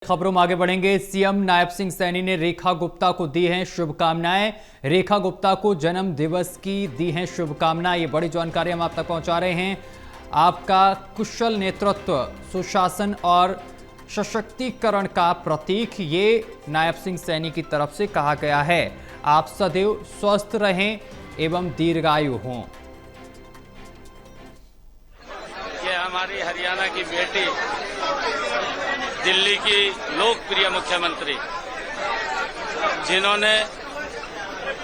खबरों में आगे बढ़ेंगे। सीएम नायब सिंह सैनी ने रेखा गुप्ता को दी हैं शुभकामनाएं। रेखा गुप्ता को जन्म दिवस की दी हैं शुभकामनाएं। ये बड़ी जानकारी हम आप तक पहुंचा रहे हैं। आपका कुशल नेतृत्व, सुशासन और सशक्तिकरण का प्रतीक, ये नायब सिंह सैनी की तरफ से कहा गया है। आप सदैव स्वस्थ रहें एवं दीर्घायु हों। ये हमारी हरियाणा की बेटी, दिल्ली की लोकप्रिय मुख्यमंत्री, जिन्होंने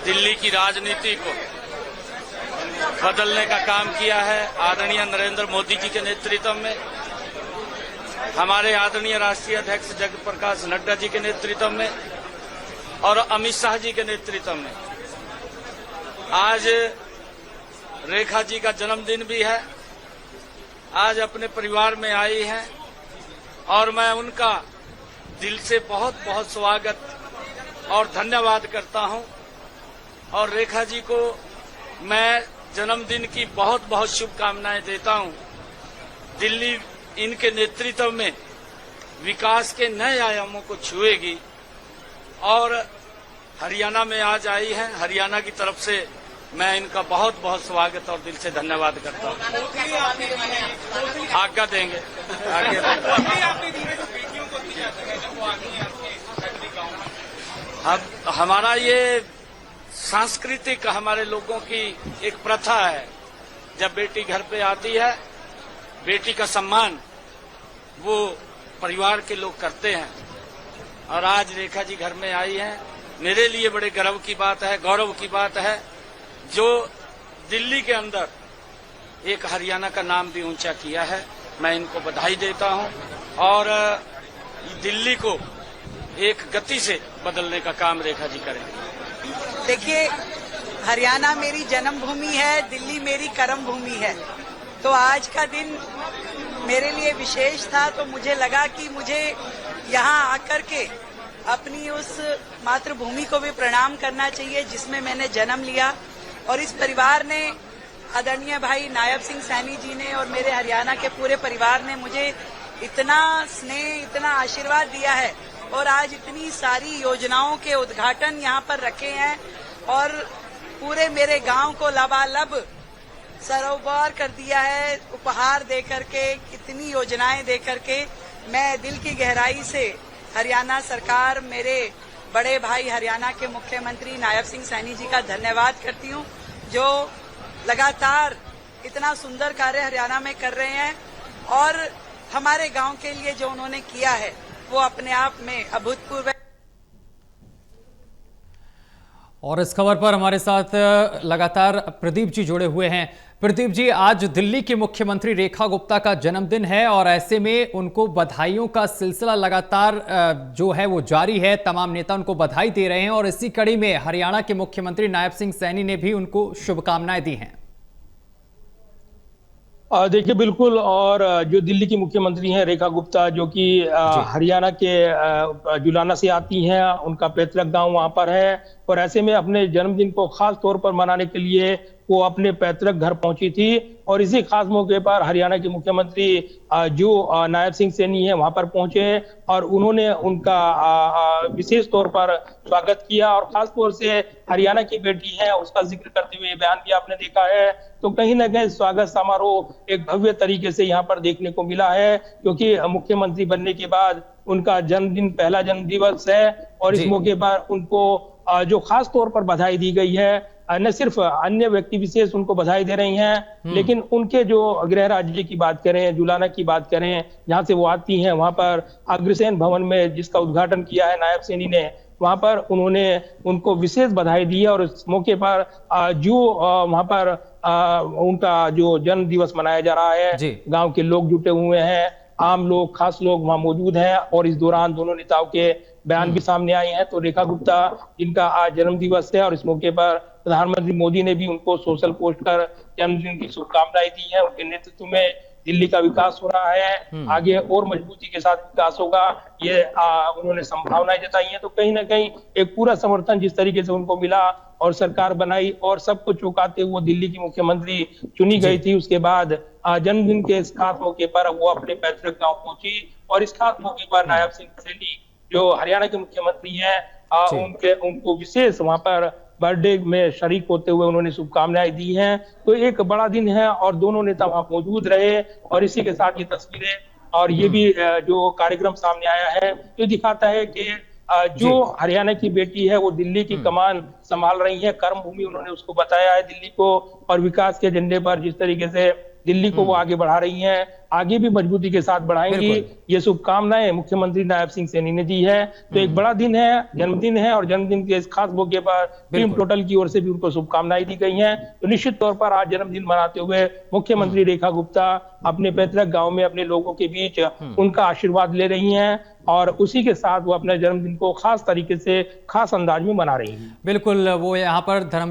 दिल्ली की राजनीति को बदलने का काम किया है, आदरणीय नरेंद्र मोदी जी के नेतृत्व में, हमारे आदरणीय राष्ट्रीय अध्यक्ष जगत प्रकाश नड्डा जी के नेतृत्व में और अमित शाह जी के नेतृत्व में आज रेखा जी का जन्मदिन भी है। आज अपने परिवार में आई हैं और मैं उनका दिल से बहुत बहुत स्वागत और धन्यवाद करता हूं। और रेखा जी को मैं जन्मदिन की बहुत बहुत शुभकामनाएं देता हूं। दिल्ली इनके नेतृत्व में विकास के नए आयामों को छुएगी और हरियाणा में आज आई हैं। हरियाणा की तरफ से मैं इनका बहुत बहुत स्वागत और दिल से धन्यवाद करता हूं। आज्ञा देंगे, अब हमारा ये सांस्कृतिक हमारे लोगों की एक प्रथा है। जब बेटी घर पे आती है, बेटी का सम्मान वो परिवार के लोग करते हैं और आज रेखा जी घर में आई हैं। मेरे लिए बड़े गर्व की बात है, गौरव की बात है, जो दिल्ली के अंदर एक हरियाणा का नाम भी ऊंचा किया है। मैं इनको बधाई देता हूं और दिल्ली को एक गति से बदलने का काम रेखा जी करेंगे। देखिए, हरियाणा मेरी जन्मभूमि है, दिल्ली मेरी कर्म भूमि है। तो आज का दिन मेरे लिए विशेष था। तो मुझे लगा कि मुझे यहाँ आकर के अपनी उस मातृभूमि को भी प्रणाम करना चाहिए जिसमें मैंने जन्म लिया। और इस परिवार ने, आदरणीय भाई नायब सिंह सैनी जी ने और मेरे हरियाणा के पूरे परिवार ने मुझे इतना स्नेह, इतना आशीर्वाद दिया है और आज इतनी सारी योजनाओं के उद्घाटन यहाँ पर रखे हैं और पूरे मेरे गांव को लबालब सरोवर कर दिया है, उपहार दे करके, कितनी योजनाएं दे करके। मैं दिल की गहराई से हरियाणा सरकार, मेरे बड़े भाई हरियाणा के मुख्यमंत्री नायब सिंह सैनी जी का धन्यवाद करती हूं, जो लगातार इतना सुंदर कार्य हरियाणा में कर रहे हैं और हमारे गांव के लिए जो उन्होंने किया है वो अपने आप में अभूतपूर्व है। और इस खबर पर हमारे साथ लगातार प्रदीप जी जुड़े हुए हैं। प्रदीप जी, आज दिल्ली की मुख्यमंत्री रेखा गुप्ता का जन्मदिन है और ऐसे में उनको बधाइयों का सिलसिला लगातार जो है वो जारी है। तमाम नेता उनको बधाई दे रहे हैं और इसी कड़ी में हरियाणा के मुख्यमंत्री नायब सिंह सैनी ने भी उनको शुभकामनाएं दी हैं। देखिए, बिल्कुल। और जो दिल्ली की मुख्यमंत्री हैं रेखा गुप्ता, जो कि हरियाणा के जुलाना से आती हैं, उनका पैतृक गांव वहां पर है और ऐसे में अपने जन्मदिन को खास तौर पर मनाने के लिए वो अपने पैतृक घर पहुंची थी। और इसी खास मौके पर हरियाणा के मुख्यमंत्री जो नायब सिंह सैनी है वहां पर पहुंचे और उन्होंने उनका विशेष तौर पर स्वागत किया। और खास तौर से हरियाणा की बेटी है उसका जिक्र करते हुए बयान भी आपने देखा है। तो कहीं ना कहीं स्वागत समारोह एक भव्य तरीके से यहाँ पर देखने को मिला है, क्योंकि मुख्यमंत्री बनने के बाद उनका जन्मदिन, पहला जन्म दिवस है और इस मौके पर उनको जो खास तौर पर बधाई दी गई है। न सिर्फ अन्य व्यक्ति विशेष उनको बधाई दे रही हैं, लेकिन उनके जो गृह राज्य की बात करें, जुलाना की बात करें, जहां से वो आती हैं, वहां पर अग्रसेन भवन में जिसका उद्घाटन किया है नायब सैनी ने, वहां पर उन्होंने उनको विशेष बधाई दी है। और इस मौके पर जो वहां पर उनका जो जन्म दिवस मनाया जा रहा है, गांव के लोग जुटे हुए हैं, आम लोग, खास लोग वहां मौजूद हैं और इस दौरान दोनों नेताओं के बयान भी सामने आए हैं। तो रेखा गुप्ता, जिनका आज जन्म दिवस है और इस मौके पर प्रधानमंत्री मोदी ने भी उनको सोशल पोस्ट कर जन्मदिन की शुभकामनाएं दी है। उनके नेतृत्व में दिल्ली का विकास हो रहा है, आगे और मजबूती के साथ विकास होगा, ये उन्होंने संभावनाएं जताई हैं। तो कहीं ना कहीं एक पूरा समर्थन जिस तरीके से उनको मिला और सरकार बनाई और सबको चौंकाते हुए दिल्ली की मुख्यमंत्री चुनी गई थी, उसके बाद जन्मदिन के इस खास मौके पर वो अपने पैतृक गांव पहुंची और इस खास मौके पर नायब सिंह सैनी जो हरियाणा के मुख्यमंत्री हैं उनको विशेष वहां पर बर्थडे में शरीक होते हुए उन्होंने शुभकामनाएं दी हैं। तो एक बड़ा दिन है और दोनों नेता वहां मौजूद रहे और इसी के साथ ये तस्वीरें और ये भी जो कार्यक्रम सामने आया है ये दिखाता है कि जो हरियाणा की बेटी है वो दिल्ली की कमान संभाल रही है, कर्म भूमि उन्होंने उसको बताया है दिल्ली को, और विकास के एजेंडे पर जिस तरीके से दिल्ली को वो आगे बढ़ा रही हैं, आगे भी मजबूती के साथ बढ़ाएंगी। ये शुभकामनाएं मुख्यमंत्री नायब सिंह सैनी ने दी है। तो एक बड़ा दिन है, जन्मदिन है और जन्मदिन के इस खास मौके पर टीम टोटल की ओर से भी उनको शुभकामनाएं दी गई हैं। तो निश्चित तौर पर आज जन्मदिन मनाते हुए मुख्यमंत्री रेखा गुप्ता अपने पैतृक गांव में अपने लोगों के बीच उनका आशीर्वाद ले रही हैं और उसी के साथ वो अपने जन्मदिन को खास तरीके से खास अंदाज में मना रही हैं। बिल्कुल, वो यहाँ पर धर्म